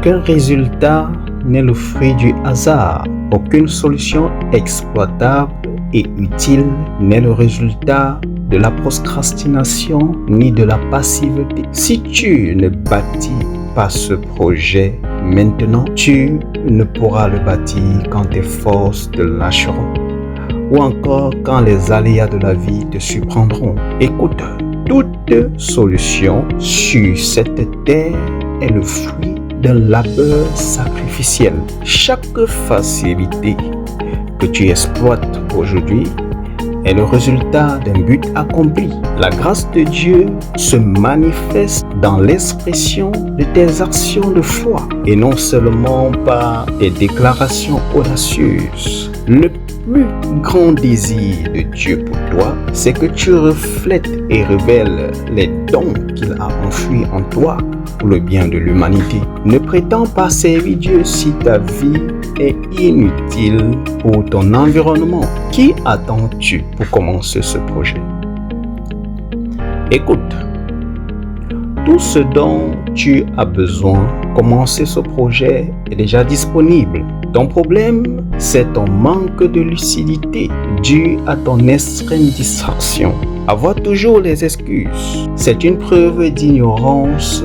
Aucun résultat n'est le fruit du hasard. Aucune solution exploitable et utile n'est le résultat de la procrastination ni de la passivité. Si tu ne bâtis pas ce projet maintenant, tu ne pourras le bâtir quand tes forces te lâcheront ou encore quand les aléas de la vie te surprendront. Écoute, toute solution sur cette terre est le fruit d'un labeur sacrificiel. Chaque facilité que tu exploites aujourd'hui est le résultat d'un but accompli. La grâce de Dieu se manifeste dans l'expression de tes actions de foi et non seulement par tes déclarations audacieuses. Le plus grand désir de Dieu pour toi, c'est que tu reflètes et révèles les dons qu'il a enfouis en toi pour le bien de l'humanité. Ne prétends pas servir Dieu si ta vie est inutile pour ton environnement. Qui attends-tu pour commencer ce projet? Écoute, tout ce dont tu as besoin pour commencer ce projet est déjà disponible. Ton problème, c'est ton manque de lucidité dû à ton extrême distraction. Avoir toujours les excuses, c'est une preuve d'ignorance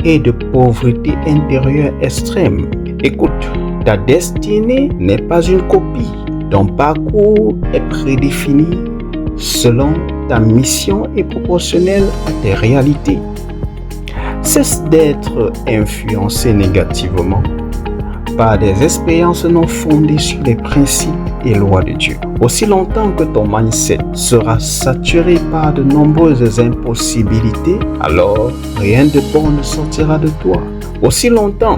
et de pauvreté intérieure extrême. Écoute, ta destinée n'est pas une copie. Ton parcours est prédéfini selon ta mission et proportionnelle à tes réalités. Cesse d'être influencé négativement par des expériences non fondées sur les principes et lois de Dieu. Aussi longtemps que ton mindset sera saturé par de nombreuses impossibilités, alors rien de bon ne sortira de toi. Aussi longtemps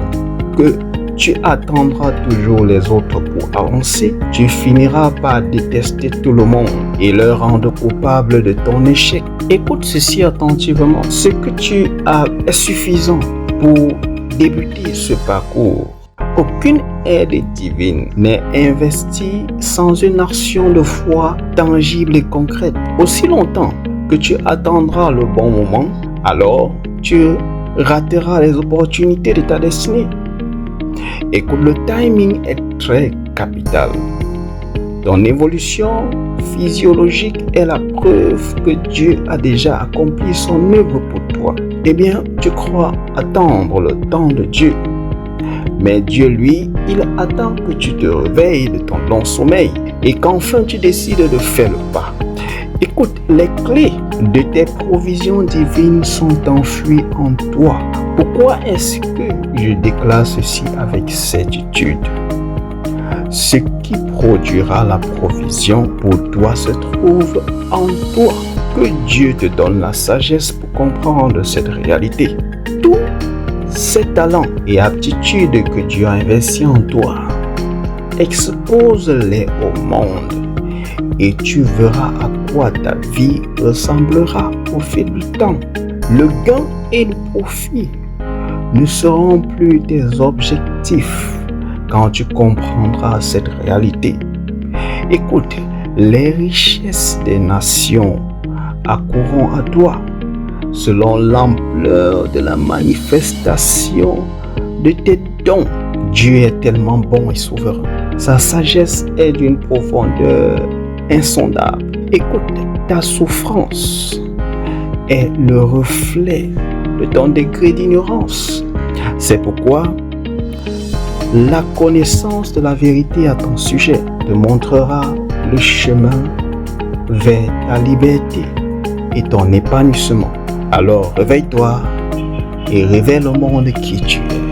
que tu attendras toujours les autres pour avancer, tu finiras par détester tout le monde et leur rendre coupable de ton échec. Écoute ceci attentivement. Ce que tu as est suffisant pour débuter ce parcours. Aucune aide divine n'est investie sans une action de foi tangible et concrète. Aussi longtemps que tu attendras le bon moment, alors tu rateras les opportunités de ta destinée. Écoute, le timing est très capital. Ton évolution physiologique est la preuve que Dieu a déjà accompli son œuvre pour toi. Eh bien, tu crois attendre le temps de Dieu. Mais Dieu, lui, il attend que tu te réveilles de ton long sommeil et qu'enfin tu décides de faire le pas. Écoute, les clés de tes provisions divines sont enfouies en toi. Pourquoi est-ce que je déclare ceci avec certitude? Ce qui produira la provision pour toi se trouve en toi. Que Dieu te donne la sagesse pour comprendre cette réalité. Tous ces talents et aptitudes que Dieu a investis en toi, expose-les au monde et tu verras à quoi ta vie ressemblera au fil du temps. Le gain et le profit ne seront plus tes objectifs quand tu comprendras cette réalité. Écoute, les richesses des nations accourront à toi selon l'ampleur de la manifestation de tes dons. Dieu est tellement bon et souverain. Sa sagesse est d'une profondeur insondable. Écoute, ta souffrance est le reflet de ton degré d'ignorance. C'est pourquoi la connaissance de la vérité à ton sujet te montrera le chemin vers ta liberté et ton épanouissement. Alors réveille-toi et révèle au monde qui tu es.